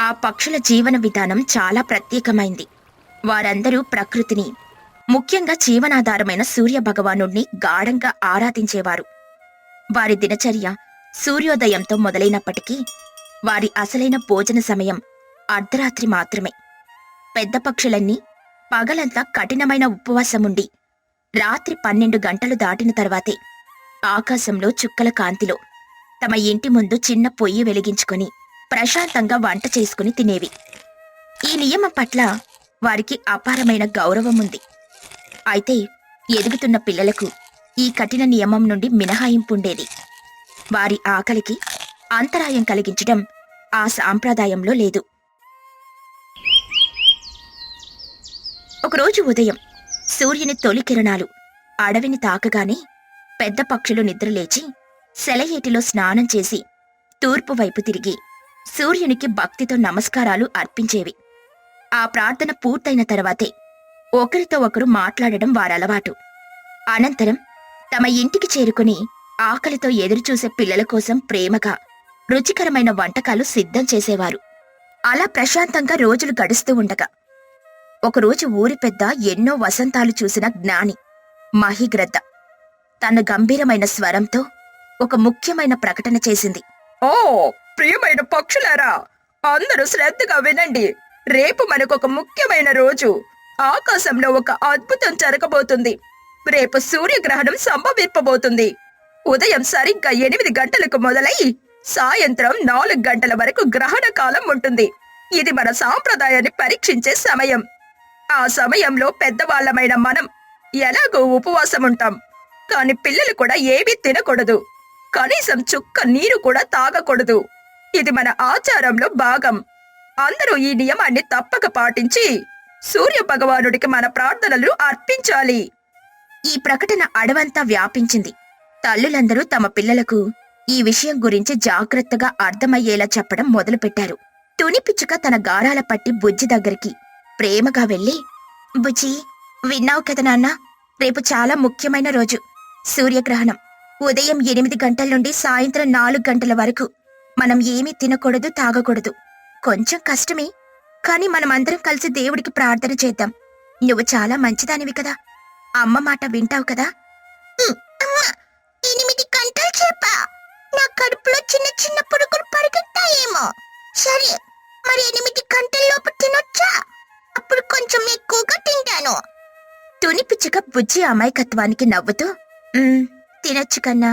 ఆ పక్షుల జీవన విధానం చాలా ప్రత్యేకమైంది. వారందరూ ప్రకృతిని, ముఖ్యంగా జీవనాధారమైన సూర్యభగవానుణ్ణి గాఢంగా ఆరాధించేవారు. వారి దినచర్య సూర్యోదయంతో మొదలైనప్పటికీ వారి అసలైన భోజన సమయం అర్ధరాత్రి మాత్రమే. పెద్ద పక్షులన్నీ పగలంతా కఠినమైన ఉపవాసముండి రాత్రి 12 గంటలు దాటిన తర్వాతే ఆకాశంలో చుక్కల కాంతిలో తమ ఇంటి ముందు చిన్న పొయ్యి వెలిగించుకుని ప్రశాంతంగా వంట చేసుకుని తినేవి. ఈ నియమం పట్ల వారికి అపారమైన గౌరవం ఉంది. అయితే ఎదుగుతున్న పిల్లలకు ఈ కఠిన నియమం నుండి మినహాయింపుండేది. వారి ఆకలికి అంతరాయం కలిగించడం ఆ సాంప్రదాయంలో లేదు. ఒకరోజు ఉదయం సూర్యుని తొలి కిరణాలు అడవిని తాకగానే పెద్ద పక్షులు నిద్రలేచి సెలయేటిలో స్నానం చేసి తూర్పు వైపు తిరిగి సూర్యునికి భక్తితో నమస్కారాలు అర్పించేవి. ఆ ప్రార్థన పూర్తయిన తర్వాతే ఒకరితో ఒకరు మాట్లాడడం వారలవాటు. అనంతరం తమ ఇంటికి చేరుకుని ఆకలితో ఎదురుచూసే పిల్లల కోసం ప్రేమగా రుచికరమైన వంటకాలు సిద్ధం చేసేవారు. అలా ప్రశాంతంగా రోజులు గడుస్తూ ఉండగా ఒకరోజు ఊరి పెద్ద ఎన్నో వసంతాలు చూసిన జ్ఞాని మహిగ్రద్ద తన గంభీరమైన స్వరంతో ఒక ముఖ్యమైన ప్రకటన చేసింది. ఓ ప్రియమైన పక్షులారా, అందరూ శ్రద్ధగా వినండి. రేపు మనకొక ముఖ్యమైన రోజు. ఆకాశంలో ఒక అద్భుతం జరగబోతుంది. రేపు సూర్యగ్రహణం సంభవింపబోతుంది. ఉదయం సరిగ్గా 8 గంటలకు మొదలై సాయంత్రం 4 గంటల వరకు గ్రహణ కాలం ఉంటుంది. ఇది మన సాంప్రదాయాన్ని పరీక్షించే సమయం. ఆ సమయంలో పెద్దవాళ్లమైన మనం ఎలాగో ఉపవాసం ఉంటాం. కాని పిల్లలు కూడా ఏమీ తినకూడదు. కనీసం చుక్క నీరు కూడా తాగకూడదు. ఇది మన ఆచారంలో భాగం. అందరూ ఈ నియమాన్ని తప్పక పాటించి సూర్య భగవానుడికి మన ప్రార్థనలు అర్పించాలి. ఈ ప్రకటన అడవంతా వ్యాపించింది. తల్లులందరూ తమ పిల్లలకు ఈ విషయం గురించి జాగ్రత్తగా అర్థమయ్యేలా చెప్పడం మొదలుపెట్టారు. తునిపిచ్చుక తన గారాల పట్టి బుజ్జి దగ్గరికి ప్రేమగా వెళ్ళి, బుజ్జి, విన్నావు కదా నాన్న, రేపు చాలా ముఖ్యమైన రోజు. సూర్యగ్రహణం. ఉదయం 8 గంటల నుండి సాయంత్రం 4 గంటల వరకు మనం ఏమీ తినకూడదు, తాగకూడదు. కొంచెం కష్టమే, కాని మనమందరం కలిసి దేవుడికి ప్రార్థన చేద్దాం. నువ్వు చాలా మంచిదానివి కదా, అమ్మ మాట వింటావు కదా? 8 గంటలు చెప్పా, నా కడుపులో చిన్న చిన్న పురుగులు పరిగెత్తాయేమో. సరే, మరి 8 గంటల్లోపు తినొచ్చా? అప్పుడు కొంచెం ఎక్కువగా తింటాను. తునిపిచ్చుక బుజ్జి అమాయకత్వానికి నవ్వుతూ, తినొచ్చు కన్నా.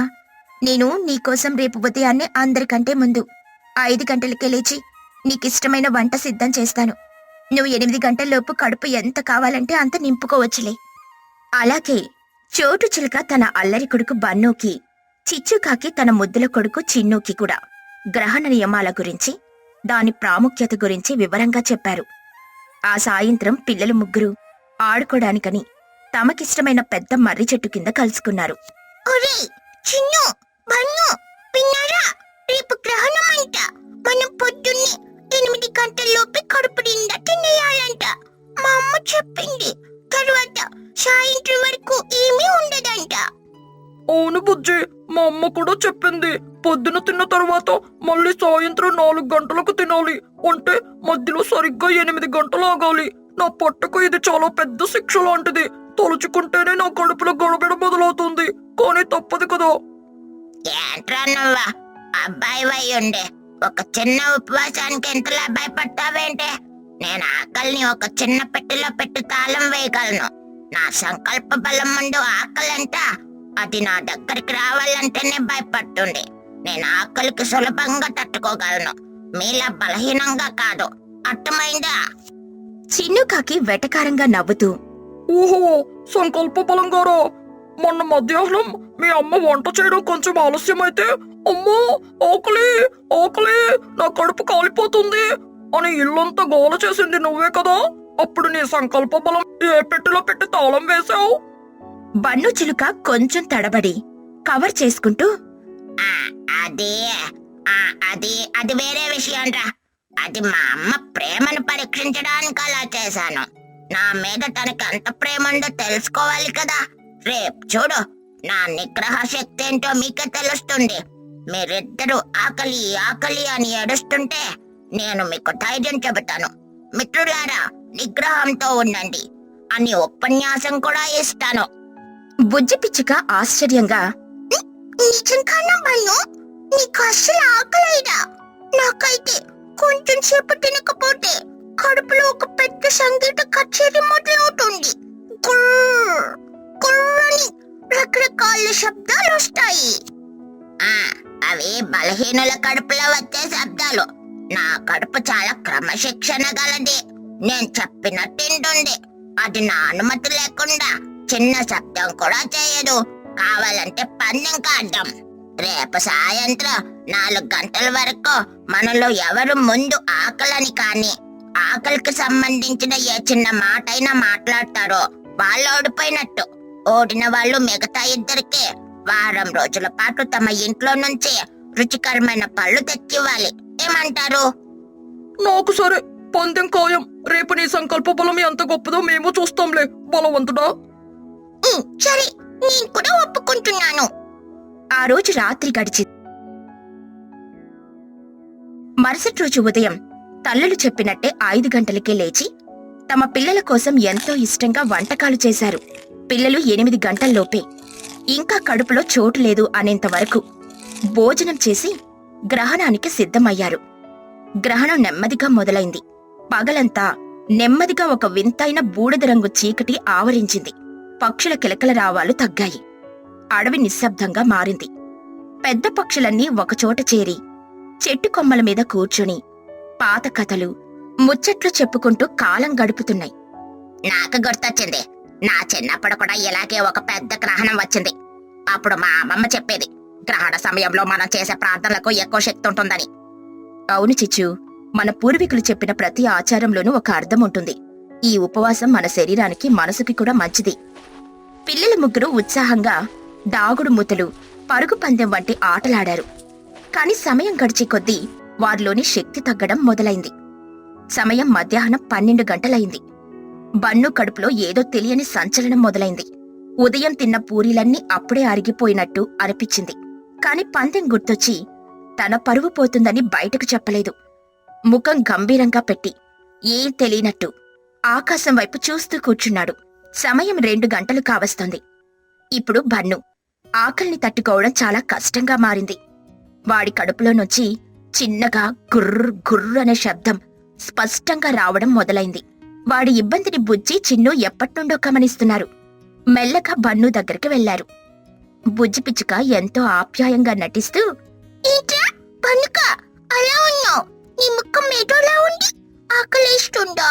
నేను నీకోసం రేపు ఉదయాన్నే అందరికంటే ముందు 5 గంటలకే లేచి నీకిష్టమైన వంట సిద్ధం చేస్తాను. నువ్వు 8 గంటల్లోపు కడుపు ఎంత కావాలంటే అంత నింపుకోవచ్చులే. అలాగే చోటు చిలుక తన అల్లరి కొడుకు బన్నూకి, చిచ్చుకాకి తన ముద్దుల కొడుకు చిన్నూకి కూడా గ్రహణ నియమాల గురించి, దాని ప్రాముఖ్యత గురించి వివరంగా చెప్పారు. ఆ సాయంత్రం పిల్లలు ముగ్గురు ఆడుకోడానికని తమకిష్టమైన పెద్ద మర్రి చెట్టు కింద కలుసుకున్నారు. చిన్ను, బన్ను, విన్నారా? రేపు గ్రహణం అంట. మనం పొద్దున్నే 8 గంటల్లోపే కడుపు నిండా తినేయాలంట. మా అమ్మ చెప్పింది. తరువాత సాయంత్రం వరకు ఏమీ ఉండదంట. అవును బుజ్జి, మా అమ్మ కూడా చెప్పింది. పొద్దున తిన్న తర్వాత మళ్ళీ సాయంత్రం 4 గంటలకు తినాలి. అంటే మధ్యలో సరిగ్గా 8 గంటలు ఆగాలి. నా పొట్టకు ఇది చాలా పెద్ద శిక్ష లాంటిది. తలుచుకుంటేనే నా కడుపులో గడబిడ మొదలవుతుంది. కానీ తప్పదు కదా. ఏంట్రా నువ్వా అబ్బాయి వై ఉండే ఒక చిన్న ఉపవాసానికి ఎంతలా భయపడతావేంటే? నేను ఆకలిని ఒక చిన్న పెట్టెలో పెట్టి తాళం వేయగలను. నా సంకల్ప బలం ముందు ఆకలంట. అది నా దగ్గరికి రావాలంటేనే భయపడుతుంది. నేను ఆకలికి సులభంగా తట్టుకోగలను, మీలా బలహీనంగా కాదు. అర్థమైందా? చిన్నుకాకి వెటకారంగా నవ్వుతూ, ఓహో, సంకల్ప బలంగారా. మొన్న మధ్యాహ్నం మీ అమ్మ వంట చేయడం కొంచెం ఆలస్యమైతే, అమ్మో ఆకలి ఆకలి, నా కడుపు కాలిపోతుంది అని ఇల్లంతా గోల చేసింది నువ్వే కదా. అప్పుడు నీ సంకల్ప బలం ఏ పెట్టెలో పెట్టి తాళం వేశావు? బన్ను చిలుక కొంచెం తడబడి కవర్ చేసుకుంటూ, అది అది అది వేరే విషయం రా. అది మా అమ్మ ప్రేమను పరీక్షించడానికి అలా చేశాను. నా మీద తనకి ఎంత ప్రేమ ఉందో తెలుసుకోవాలి కదా. రేపు చూడు, నా నిగ్రహ శక్తి ఏంటో మీకే తెలుస్తుంది. మీరిద్దరూ ఆకలి ఆకలి అని ఏడుస్తుంటే నేను మీకు ధైర్యం చెబుతాను. మిత్రులారా, నిగ్రహంతో ఉండండి అని ఉపన్యాసం కూడా ఇస్తాను. బుజ్జి పిచ్చుక ఆశ్చర్యంగా, నిజంగానా బన్ను? నీకు అస్సలు ఆకలేదా? నాకైతే కొంచెం సేపు తినకపోతే కడుపులో ఒక పెద్ద సంగీత కచేరీ మొదలవుతుంది. గుర్ర్ గుర్రని రకరకాల శబ్దాలు వస్తాయి. అవి బలహీనుల కడుపులో వచ్చే శబ్దాలు. నా కడుపు చాలా క్రమశిక్షణ గలది. నేను చెప్పినట్టు తింటుంది. అది నా అనుమతి లేకుండా చిన్న శబ్దం కూడా చేయదు. కావాలంటే పందెం కాద్దాం. రేపు సాయంత్రం 4 గంటల వరకు మనలో ఎవరు ముందు ఆకలని కానీ ఆకలికి సంబంధించిన ఏ చిన్న మాట అయినా మాట్లాడతారో వాళ్ళు ఓడిపోయినట్టు. ఓడిన వాళ్ళు మిగతా ఇద్దరికి వారం రోజుల పాటు తమ ఇంట్లో నుంచి రుచికరమైన పళ్ళు తెచ్చివ్వాలి. ఏమంటారు? నాకు సరే, పందెం ఖాయం. రేపు నీ సంకల్ప బలం ఎంత గొప్పదో మేము చూస్తాంలే, బలవంతుడా. సరే, నేను కూడా ఒప్పుకుంటున్నాను. ఆ రోజు రాత్రి గడిచింది. మరుసటి రోజు ఉదయం తల్లులు చెప్పినట్టే 5 గంటలకే లేచి తమ పిల్లల కోసం ఎంతో ఇష్టంగా వంటకాలు చేశారు. పిల్లలు 8 గంటల్లోపే ఇంకా కడుపులో చోటు లేదు అనేంత వరకు భోజనం చేసి గ్రహణానికి సిద్ధమయ్యారు. గ్రహణం నెమ్మదిగా మొదలైంది. పగలంతా నెమ్మదిగా ఒక వింతైన బూడిద రంగు చీకటి ఆవరించింది. పక్షుల కిలకల రావాలు తగ్గాయి. అడవి నిశ్శబ్దంగా మారింది. పెద్ద పక్షులన్నీ ఒకచోట చేరి చెట్టు కొమ్మల మీద కూర్చుని పాత కథలు, ముచ్చట్లు చెప్పుకుంటూ కాలం గడుపుతున్నాయి. నాకు గుర్తొచ్చింది. నా చిన్నప్పుడు కూడా ఇలాగే ఒక పెద్ద గ్రహణం వచ్చింది. అప్పుడు మా అమ్మమ్మ చెప్పేది, గ్రహణ సమయంలో మనం చేసే ప్రార్థనలకు ఎక్కువ శక్తి ఉంటుందని. అవును చిచ్చు, మన పూర్వీకులు చెప్పిన ప్రతి ఆచారంలోనూ ఒక అర్థం ఉంటుంది. ఈ ఉపవాసం మన శరీరానికి, మనసుకి కూడా మంచిది. పిల్లల ముగ్గురు ఉత్సాహంగా దాగుడు మూతలు, పరుగు పందెం వంటి ఆటలాడారు. కాని సమయం గడిచే కొద్దీ వారిలోని శక్తి తగ్గడం మొదలైంది. సమయం మధ్యాహ్నం 12 గంటలైంది. బన్ను కడుపులో ఏదో తెలియని సంచలనం మొదలైంది. ఉదయం తిన్న పూరీలన్నీ అప్పుడే అరిగిపోయినట్టు అనిపించింది. కాని పందెం గుర్తొచ్చి తన పరువు పోతుందని బయటకు చెప్పలేదు. ముఖం గంభీరంగా పెట్టి ఏం తెలియనట్టు ఆకాశం వైపు చూస్తూ కూర్చున్నాడు. సమయం 2 గంటలు కావస్తోంది. ఇప్పుడు బన్ను ఆకలిని తట్టుకోవడం చాలా కష్టంగా మారింది. వాడి కడుపులో నుంచి చిన్నగా గుర్ర్ గుర్ర్ అనే శబ్దం స్పష్టంగా రావడం మొదలైంది. వాడి ఇబ్బందిని బుజ్జి, చిన్ను ఎప్పట్నుండో గమనిస్తున్నారు. మెల్లగా బన్ను దగ్గరికి వెళ్లారు. బుజ్జి పిచ్చుక ఎంతో ఆప్యాయంగా నటిస్తూ, ఏంట్రా బన్నుక, అలా ఉన్నావు? నీ ముఖం ఏదోలా ఉంది. ఆకలేస్తుందా?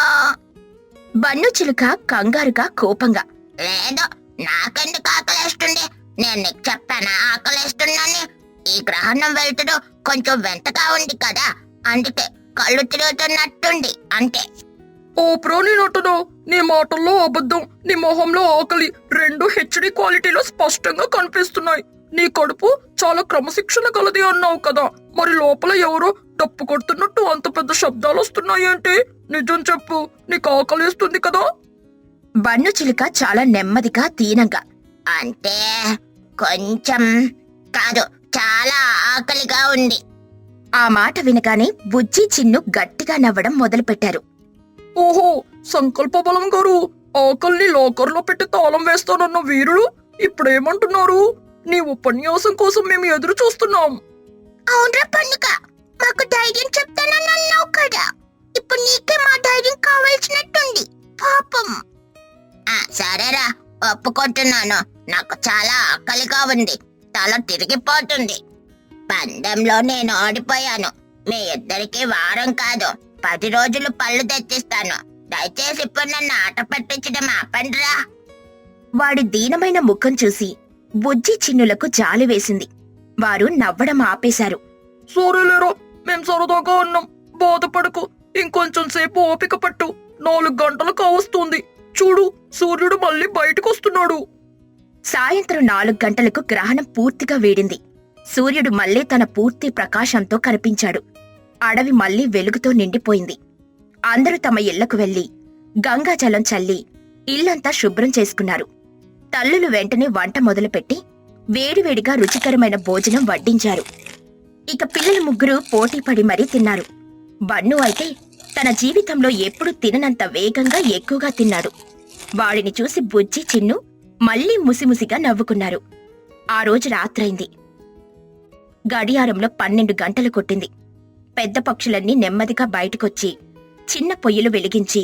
బన్ను చిలుక కంగారుగా, కోపంగా, లేదు, నాకెందుకు ఆకలేస్తుంది? నేను నీకు చెప్పానా ఆకలేస్తున్నాని? ఈ గ్రహణం వెళ్తుడు కొంచెం వెంటగా ఉంది కదా, అందుకే కళ్ళు తిరుగుతున్నట్టుంది అంతే. ఓ ప్రాణి నటుడు, నీ మాటల్లో అబద్ధం, నీ మొహంలో ఆకలి, 2 హెచ్డి క్వాలిటీలో స్పష్టంగా కనిపిస్తున్నాయి. నీ కడుపు చాలా క్రమశిక్షణ గలది అన్నావు కదా, మరి లోపల ఎవరో డప్పు కొడుతున్నట్టు అంత పెద్ద శబ్దాలు వస్తున్నాయేంటి? నిజం చెప్పు, నీకు ఆకలిస్తుంది కదా? బన్ను చిలుక చాలా నెమ్మదిగా, దీనంగా, అంటే కొంచెం కాదు, చాలా ఆకలిగా ఉంది. ఆ మాట వినగానే బుజ్జి, చిన్ను గట్టిగా నవ్వడం మొదలుపెట్టారు. ఓహో, సంకల్ప బలం గారు, ఆకలిని లాకర్లో పెట్టి తాళం వేస్తానన్న వీరుడు ఇప్పుడేమంటున్నారు? నీ ఉపన్యాసం కోసం మేము ఎదురు చూస్తున్నాం. అవునరా పండుగ, మాకు ధైర్యం చెప్తానని అన్నావు కదా, ఇప్పుడు నీకే మా ధైర్యం కావాల్సినట్టుంది. పాపం. సరేరా, ఒప్పుకుంటున్నాను. నాకు చాలా ఆకలిగా ఉంది, తల తిరిగిపోతుంది. పందెంలో నేను ఓడిపోయాను. మీ ఇద్దరికి వారం కాదు 10 రోజులు పళ్ళు తెచ్చిస్తాను. దయచేసి ఇప్పుడు నన్ను ఆట పట్టించడం ఆపండిరా. వాడి దీనమైన ముఖం చూసి బుజ్జి, చిన్నులకు జాలి వేసింది. వారు నవ్వడం ఆపేశారు. సోరేలేరా, మేం సరదాగా ఉన్నాం, బాధపడకు. ఇంకొంచెం సేపు ఓపిక పట్టు. 4 గంటలు కావస్తుంది. చూడు, సూర్యుడు మళ్ళీ బయటకొస్తున్నాడు. సాయంత్రం 4 గంటలకు గ్రహణం పూర్తిగా వీడింది. సూర్యుడు మళ్లీ తన పూర్తి ప్రకాశంతో కనిపించాడు. అడవి మళ్లీ వెలుగుతో నిండిపోయింది. అందరూ తమ ఇళ్లకు వెళ్లి గంగాజలం చల్లి ఇల్లంతా శుభ్రం చేసుకున్నారు. తల్లులు వెంటనే వంట మొదలుపెట్టి వేడివేడిగా రుచికరమైన భోజనం వడ్డించారు. ఇక పిల్లలు ముగ్గురు పోటీపడి మరీ తిన్నారు. బన్ను అయితే తన జీవితంలో ఎప్పుడూ తిననంత వేగంగా ఎక్కువగా తిన్నాడు. వాడిని చూసి బుజ్జి, చిన్ను మళ్లీ ముసిముసిగా నవ్వుకున్నారు. ఆ రోజు రాత్రైంది. గడియారంలో 12 గంటలు కొట్టింది. పెద్ద పక్షులన్నీ నెమ్మదిగా బయటకొచ్చి చిన్న పొయ్యిలు వెలిగించి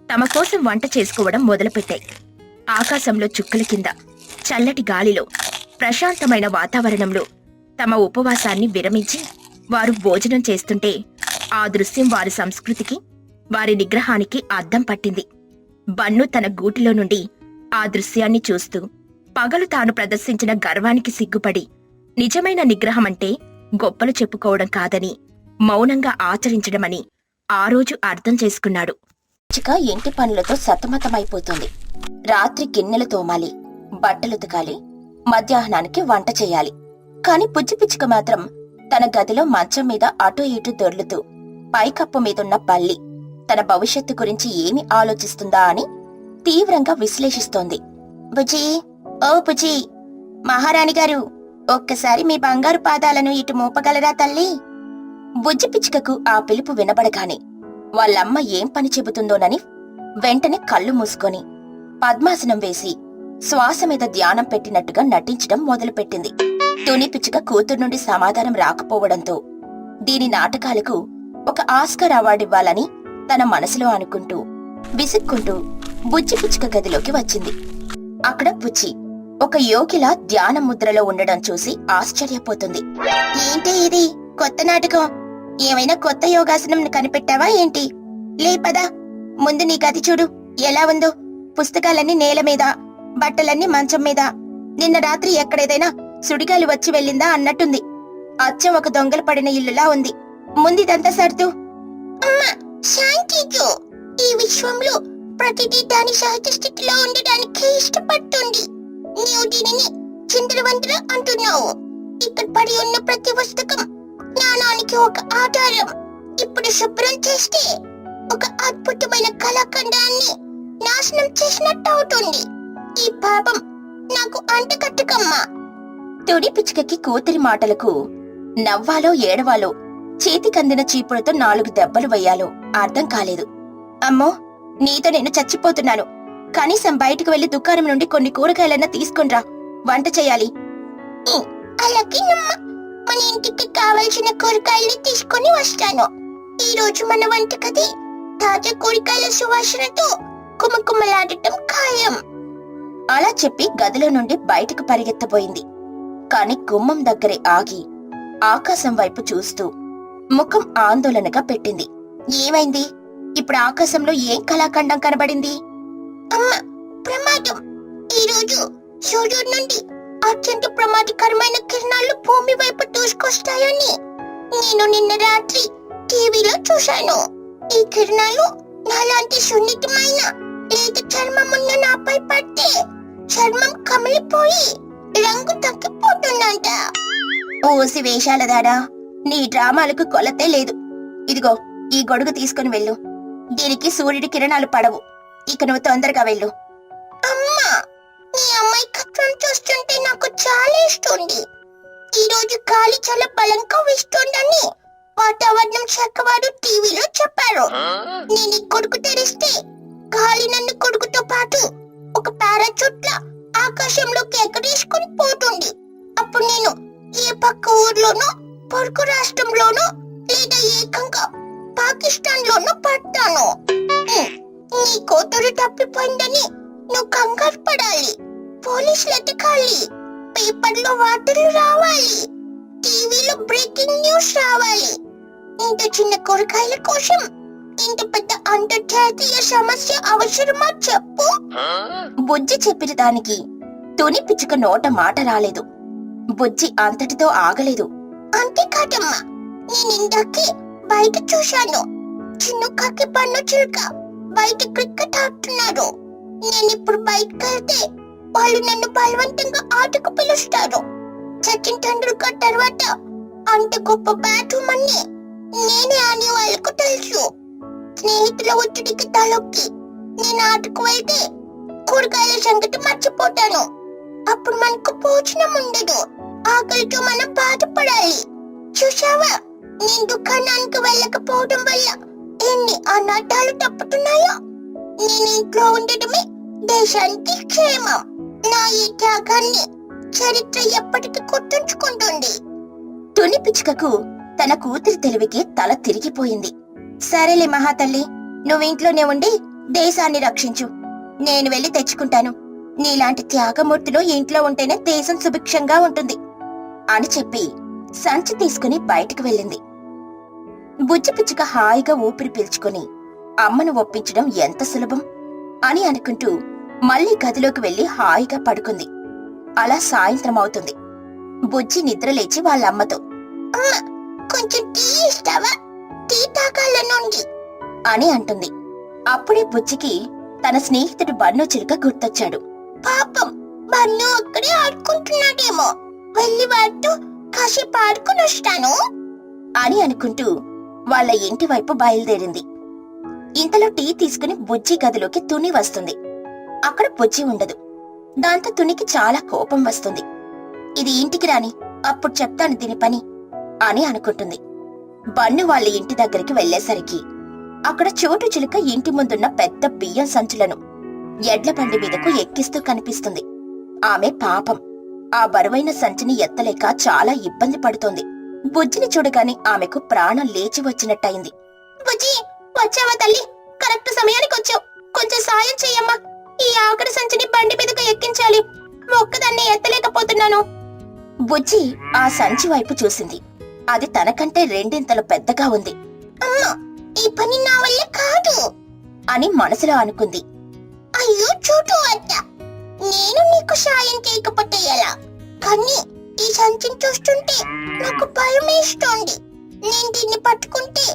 తమ కోసం వంట చేసుకోవడం మొదలుపెట్టాయి. ఆకాశంలో చుక్కల కింద, చల్లటి గాలిలో, ప్రశాంతమైన వాతావరణంలో తమ ఉపవాసాన్ని విరమించి వారు భోజనం చేస్తుంటే ఆ దృశ్యం వారి సంస్కృతికి, వారి నిగ్రహానికి అద్దం పట్టింది. బన్ను తన గూటిలో నుండి ఆ దృశ్యాన్ని చూస్తూ పగలు తాను ప్రదర్శించిన గర్వానికి సిగ్గుపడి నిజమైన నిగ్రహమంటే గొప్పలు చెప్పుకోవడం కాదని, మౌనంగా ఆచరించడమని ఆ రోజు అర్థం చేసుకున్నాడు. పిచ్చుక ఇంటి పనులతో సతమతమైపోతుంది. రాత్రి గిన్నెలు తోమాలి, బట్టలు ఉతకాలి, మధ్యాహ్నానికి వంట చేయాలి. కాని బుజ్జి పిచ్చుక మాత్రం తన గదిలో మంచం మీద అటూ ఇటూ దొర్లుతూ పైకప్పు మీదున్న బల్లి తన భవిష్యత్తు గురించి ఏమి ఆలోచిస్తుందా అని తీవ్రంగా విశ్లేషిస్తోంది. బుజ్జి, ఓ బుజ్జి, మహారాణి గారు, ఒక్కసారి మీ బంగారు పాదాలను ఇటు మోపగలరా తల్లి? బుజ్జి పిచ్చుకకు ఆ పిలుపు వినబడగానే వాళ్ళమ్మ ఏం పని చెబుతుందోనని వెంటనే కళ్ళు మూసుకొని పద్మాసనం వేసి శ్వాస మీద ధ్యానం పెట్టినట్టుగా నటించడం మొదలుపెట్టింది. తుని పిచ్చుక కూతురు నుండి సమాధానం రాకపోవడంతో దీని నాటకాలకు ఒక ఆస్కార్ అవార్డివ్వాలని తన మనసులో అనుకుంటూ విసుక్కుంటూ బుజ్జి పిచ్చుక గదిలోకి వచ్చింది. అక్కడ బుజ్జి ఒక యోగిలా ధ్యాన ముద్రలో ఉండడం చూసి ఆశ్చర్యపోతుంది. ఏంటి ఇది కొత్త నాటకం? ఏమైనా కొత్త యోగాసనం కనిపెట్టావా ఏంటి? లేపదా, ముందు నీ గది చూడు ఎలా ఉందో. పుస్తకాలన్నీ నేల మీద, బట్టలన్నీ మంచం మీద. నిన్న రాత్రి ఎక్కడేదైనా సుడిగాలి వచ్చి వెళ్ళిందా అన్నట్టుంది. అచ్చం ఒక దొంగలు పడిన ఇల్లులా ఉంది. ముందిదంతా సర్దు. అమ్మా, శాంతిజు, ఈ విశ్వంలో ప్రతిదీ దాని సహజ స్థితిలో ఉండడానికి ఇష్టపడుతుంది. నీవు దీనిని చిందరవందర అంటున్నావు. ఇక్కడ పడి ఉన్న ప్రతి పుస్తకం జ్ఞానానికి ఒక ఆధారం. ఇప్పుడు శుభ్రం చేస్తే ఒక అద్భుతమైన కళాఖండాన్ని నాశనం చేసినట్టు అవుతుంది. ఈ పాపం నాకు అంటకట్టకమ్మా. తుడి పిచ్చుకకి కూతురి మాటలకు నవ్వాలో ఏడవాలో, చేతికందిన చీపులతో 4 దెబ్బలు వెయ్యాలో అర్థం కాలేదు. అమ్మో, నీతో నేను చచ్చిపోతున్నాను. కనీసం బయటకు వెళ్లి దుకాణం నుండి కొన్ని కూరగాయలన్నా తీసుకునిరా, వంట చేయాలి. అలాగేనమ్మా, మన ఇంటికి కావలసిన కూరగాయలు తీసుకొని వస్తాను. ఈ రోజు మన వంటగది తాజా కూరగాయల సువాసనతో కుమకుమలాడటం ఖాయం. అలా చెప్పి గదిలో నుండి బయటకు పరిగెత్తబోయింది. కాని గుమ్మం దగ్గరే ఆగి ఆకాశం వైపు చూస్తూ ముఖం ఆందోళనగా పెట్టింది. ఏమైంది? ఇప్పుడు ఆకాశంలో ఏం కళాఖండం కనబడింది? అమ్మా, ప్రమాదం. ఈ రోజు సూర్యుడి నుండి అత్యంత ప్రమాదకరమైన కిరణాలు భూమి వైపు దూసుకొస్తాయని నేను నిన్న రాత్రి టీవీలో చూశాను. ఈ కిరణాలు నాలాంటి సున్నితమైన లేత చర్మమున్న నాపై పడితే చర్మం కమిలిపోయి రంగు తగ్గిపోతుందంట. ఓసి వేషాల దాడా, నీ డ్రామాలకు కొలతే లేదు. ఇదిగో ఈ గొడుగు తీసుకుని వెళ్ళు. దీనికి సూర్యుడి కిరణాలు పడవు. ఇక నువ్వు తొందరగా వెళ్ళు. అమ్మా, నీ అమ్మాయికత్వం చూస్తుంటే నాకు చాలా ఇస్తుంది. ఈ రోజు గాలి చాలా బలంగా వీస్తోందని వాతావరణం శాఖ వారు టీవీలో చెప్పారు. నేను ఈ కొడుకు తెరిస్తే గాలి నన్ను కొడుకుతో పాటు ఒక పారాచూట్ లా ఆకాశంలోకి ఎగరేసుకుని పోతుంది. అప్పుడు నేను ఏ పక్క ఊర్లోనో, పొరుగు రాష్ట్రంలోనో, లేదా ఏకంగా పాకిస్తాన్ లోనో పడతాను. నీ కూతురు తప్పిపోయిందని నువ్వు కంగారు పడాలి. పోలీసులు ఎతకాలి. పేపర్లో వార్తలు రావాలి. టీవీలో బ్రేకింగ్ న్యూస్ రావాలి. ఇంత చిన్న కూరగాయల కోసం ఇంత పెద్ద అంతర్జాతీయ సమస్య అవసరమా చెప్పు? బుజ్జి చెప్పిన దానికి తుని పిచ్చుక నోట మాట రాలేదు. బుజ్జి అంతటితో ఆగలేదు. అంతేకాదమ్మా, నేను ఇందాకే బయట చూశాను. చిన్నుకాకి పన్ను చిలుక బయట క్రికెట్ ఆడుతున్నారు. నేను ఇప్పుడు బయటకు వెళ్తే వాళ్ళు నన్ను బలవంతంగా ఆటకు పిలుస్తారు. సచిన్ టెండూల్కర్ తర్వాత అంత గొప్ప బ్యాట్స్మన్ నేనే అని వాళ్ళకు తెలుసు. స్నేహితుల ఒత్తిడికి తలొక్కి నేను ఆటకు వెళ్తే కూరగాయల సంగతి మర్చిపోతాను. అప్పుడు మనకు భోజనం ఉండదు. ఆకలితో మనం బాధపడాలి. చూసావా, నేను దుకాణానికి వెళ్ళకపోవడం వల్ల ఎన్ని అనాథాలు తప్పుతున్నాయో. నేను ఇంట్లో ఉండడమే దేశానికి క్షేమం. నా ఈ త్యాగాన్ని చరిత్ర ఎప్పటికీ గుర్తుంచుకుంటుంది. తుని పిచ్చుకకు తన కూతురి తెలివికి తల తిరిగిపోయింది. సరేలే మహాతల్లి, నువ్వింట్లోనే ఉండి దేశాన్ని రక్షించు. నేను వెళ్లి తెచ్చుకుంటాను. నీలాంటి త్యాగమూర్తులు ఇంట్లో ఉంటేనే దేశం సుభిక్షంగా ఉంటుంది అని చెప్పి సంచి తీసుకుని బయటకు వెళ్ళింది. బుజ్జి పిచ్చుక హాయిగా ఊపిరి పీల్చుకుని అమ్మను ఒప్పించడం ఎంత సులభం అని అనుకుంటూ మళ్లీ గదిలోకి వెళ్లి హాయిగా పడుకుంది. అలా సాయంత్రం అవుతుంది. బుజ్జి నిద్రలేచి వాళ్ళమ్మతో, అమ్మ, కొంచెం టీ ఇస్తావా? టీ తాగాలనుంది అని అంటుంది. అప్పుడే బుజ్జికి తన స్నేహితుడు బన్ను చిలుక గుర్తొచ్చాడు. పాపం, బన్ను అక్కడే ఆడుకుంటున్నాడేమో. వెళ్ళి వాడితో కాసేపు ఆడుకుని వస్తాను అని అనుకుంటూ వాళ్ళ ఇంటి వైపు బయలుదేరింది. ఇంతలో టీ తీసుకుని బుజ్జి గదిలోకి తుని వస్తుంది. అక్కడ బుజ్జి ఉండదు. దాంతో తునికి చాలా కోపం వస్తుంది. ఇది ఇంటికి రాని, అప్పుడు చెప్తాను దీని పని అని అనుకుంటుంది. బన్ను వాళ్ళ ఇంటి దగ్గరికి వెళ్లేసరికి అక్కడ చోటు చిలుక ఇంటి ముందున్న పెద్ద బియ్యం సంచులను ఎడ్ల బండి మీదకు ఎక్కిస్తూ కనిపిస్తుంది. ఆమె పాపం ఆ బరువైన సంచిని ఎత్తలేక చాలా ఇబ్బంది పడుతోంది. బుజ్జిని చూడగానే ఆమెకు ప్రాణం లేచి వచ్చినట్టయింది. బుజ్జి, వచ్చావా తల్లి? కరెక్ట్ సమయానికి వచ్చావు. కొంచెం సాయం చెయ్యమ్మా. ఈ ఆఖరి సంచిని బండి మీదకు ఎక్కించాలి. ఒక్కదాన్ని ఎత్తలేకపోతున్నాను. బుజ్జి ఆ సంచి వైపు చూసింది. అది తనకంటే రెండింతలు పెద్దగా ఉంది. అమ్మా, ఈ పని నా వల్ల కాదు అని మనసులో అనుకుంది. అయ్యో చోటు అత్త, నేను నీకు సాయం చేయకపోతే ఎలా? కానీ ఈ సంచిని చూస్తుంటే నాకు భయమేస్తోంది. నేను దీన్ని పట్టుకుంటే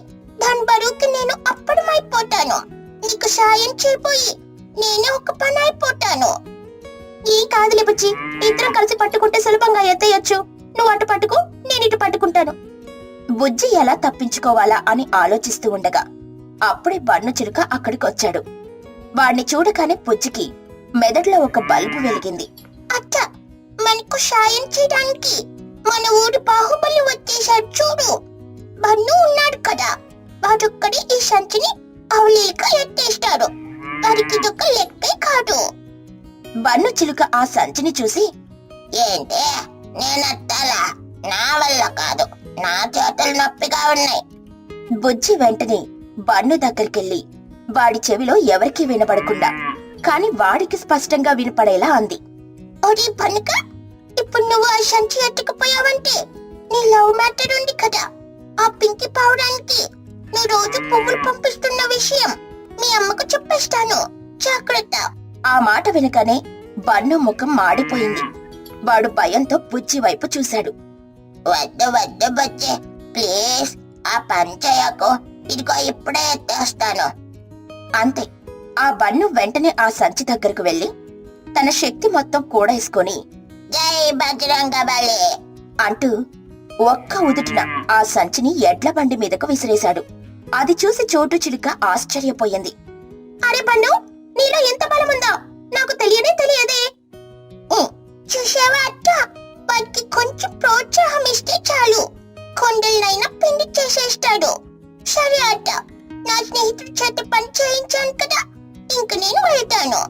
దాని బరువుకి నేను అప్పడమైపోతాను. నీకు సాయం చేయబోయి నేనే ఒక పని అయిపోతాను. ఏం కాదులే బుజ్జి, ఇద్దరం కలిసి పట్టుకుంటే సులభంగా ఎత్తేయొచ్చు. నువ్వు అటు పట్టుకో, నేను ఇటు పట్టుకుంటాను. బుజ్జి ఎలా తప్పించుకోవాలా అని ఆలోచిస్తూ ఉండగా అప్పుడే బన్ను చిలుక అక్కడికొచ్చాడు. వాణ్ణి చూడగానే బుజ్జికి మెదడులో ఒక బల్బు వెలిగింది. అత్త, మనకు సాయం చేయడానికి మన ఊరి బాహుబలి వచ్చేసాడు చూడు. బన్ను ఉన్నాడు కదా, వాడొక్కడే ఈ సంచిని అవలీలగా ఎత్తేస్తాడు. వారికి ఇదొక లెక్కే కాదు. బన్ను చిలుక ఆ సంచిని చూసి, ఏంటే, నేనెత్తాలా? నా వల్ల కాదు, నా చేతులు నొప్పిగా ఉన్నాయి. బుజ్జి వెంటనే బన్ను దగ్గరికెళ్లి వాడి చెవిలో ఎవరికీ వినపడకుండా కాని వాడికి స్పష్టంగా వినపడేలా అంది. ఒరే పనుక, ఇప్పుడు నువ్వు ఆ సంచి ఎత్తుకుపోయావంటే నీ లవ్ మ్యాటర్ ఉంది కదా, ఆ పింకి పావడానికి నువ్వు రోజు పువ్వులు పంపిస్తున్న విషయం మీ అమ్మకు చెప్పేస్తాను. జాగ్రత్త. ఆ మాట వినగానే బన్ను ముఖం మాడిపోయింది. వాడు భయంతో బుజ్జి వైపు చూశాడు. వద్దు వద్దు బుజ్జి, ప్లీజ్ ఆ పని చేయకు. ఇదిగో ఇప్పుడే ఎత్తేస్తాను. అంతే. ఆ బన్ను వెంటనే ఆ సంచి దగ్గరకు వెళ్లి తన శక్తి మొత్తం కూడేసుకొని జై బజరంగబలి అంటూ ఒక్క ఉదుటిన ఆ సంచిని ఎడ్ల బండి మీదకు విసిరేశాడు. అది చూసి చోటు చిలుక ఆశ్చర్యపోయింది. అరే బన్ను, నీలో ఎంత బలముందో నాకు తెలియనే తెలియదే. చూసావా అత్త, వాడికి కొంచెం ప్రోత్సాహం ఇస్తే చాలు, కొండలనైనా పిండి చేసేస్తాడు. సరే అత్త, నా స్నేహితుడి చేత పని చేయించాను కదా, ఇంక నేను వెళ్తాను.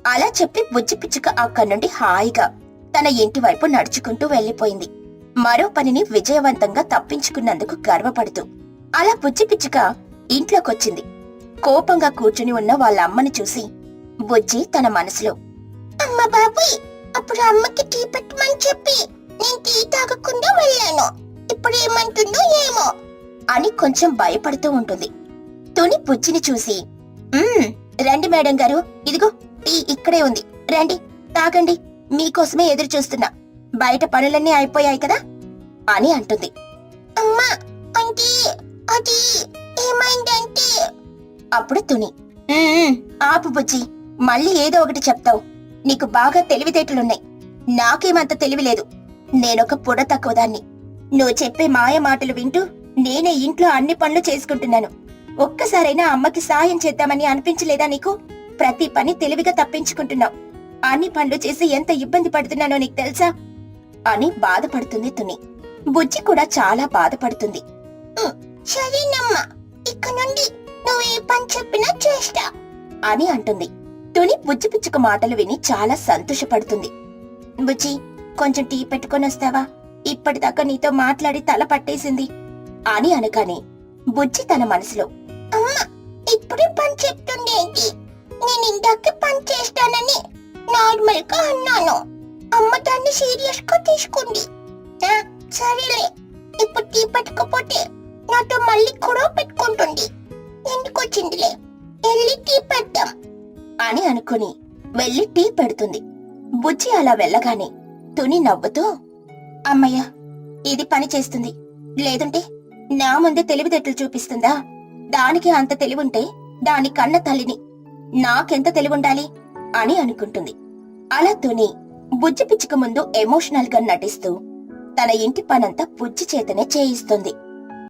అలా చెప్పి బుజ్జి పిచ్చుక అక్కడి నుండి హాయిగా తన ఇంటి వైపు నడుచుకుంటూ వెళ్లిపోయింది. మరో పనిని విజయవంతంగా తప్పించుకున్నందుకు గర్వపడుతూ. అలా బుజ్జి పిచ్చుక ఇంట్లోకొచ్చింది. కోపంగా కూర్చుని ఉన్న వాళ్ళ అమ్మని చూసి బుజ్జి తన మనసులో, అమ్మ బాబుయ్, అప్పుడు అమ్మకి టీ పెట్టమని చెప్పి నేను టీ తాగకుండా వెళ్ళాను. ఇప్పుడు ఏమంటుందో ఏమో అని కొంచెం భయపడుతూ ఉంటుంది. తుని బుజ్జిని చూసి, రండి మేడం గారు, ఇదిగో టీ ఇక్కడే ఉంది, రండి తాగండి, మీకోసమే ఎదురు చూస్తున్నా. బయట పనులన్నీ అయిపోయాయి కదా అని అంటుంది. అమ్మా, అంటే అది ఏమైందంటే. అప్పుడు తుని, ఆపు బుజ్జి, మళ్ళీ ఏదో ఒకటి చెప్తావు. నీకు బాగా తెలివితేటలున్నాయి, నాకేమంత తెలివి లేదు. నేనొక పొడ తక్కువ దాన్ని. నువ్వు చెప్పే మాయ మాటలు వింటూ నేనే ఇంట్లో అన్ని పనులు చేసుకుంటున్నాను. ఒక్కసారైనా అమ్మకి సాయం చేద్దామని అనిపించలేదా నీకు? ప్రతి పని తెలివిగా తప్పించుకుంటున్నావు. అన్ని పనులు చేసి ఎంత ఇబ్బంది పడుతున్నానో నీకు తెలుసా అని బాధపడుతుంది తుని. బుజ్జి కూడా చాలా బాధపడుతుంది. సరేనమ్మా, ఇక నుండి నువ్వు ఏ పని చెప్పినా చేస్తా అని అంటుంది. తుని బుజ్జి పిచ్చుక మాటలు విని చాలా సంతోషపడుతుంది. బుజ్జి, కొంచెం టీ పెట్టుకొని వస్తావా? ఇప్పటిదాకా నీతో మాట్లాడి తల పట్టేసింది అని అనగానే బుజ్జి తన మనసులో, అమ్మా ఇప్పుడే పని చెప్తుండేంటి? నేను ఇందాక పని చేస్తానని నార్మల్ గా అన్నాను. అమ్మ దాన్ని సీరియస్ గా తీసుకుంది. సరేలే, ఇప్పుడు టీ పట్టుకపోతే నాతో మళ్ళీ గొడవ పెట్టుకుంటుంది. ఎందుకు వచ్చిందిలే, వెళ్ళి టీ పెడతాం అని అనుకుని వెళ్లి టీ పెడుతుంది. బుజ్జి అలా వెళ్ళగానే తుని నవ్వుతూ, అమ్మయ్య, ఇది పని చేస్తుంది. లేదంటే నా ముందే తెలివితేటలు చూపిస్తుందా? దానికి అంత తెలివుంటే దాని కన్న తల్లిని నాకెంత తెలివుండాలి అని అనుకుంటుంది. అలా తుని బుజ్జి పిచ్చుక ముందు ఎమోషనల్ గా నటిస్తూ తన ఇంటి పనంతా బుజ్జి చేతనే చేయిస్తుంది.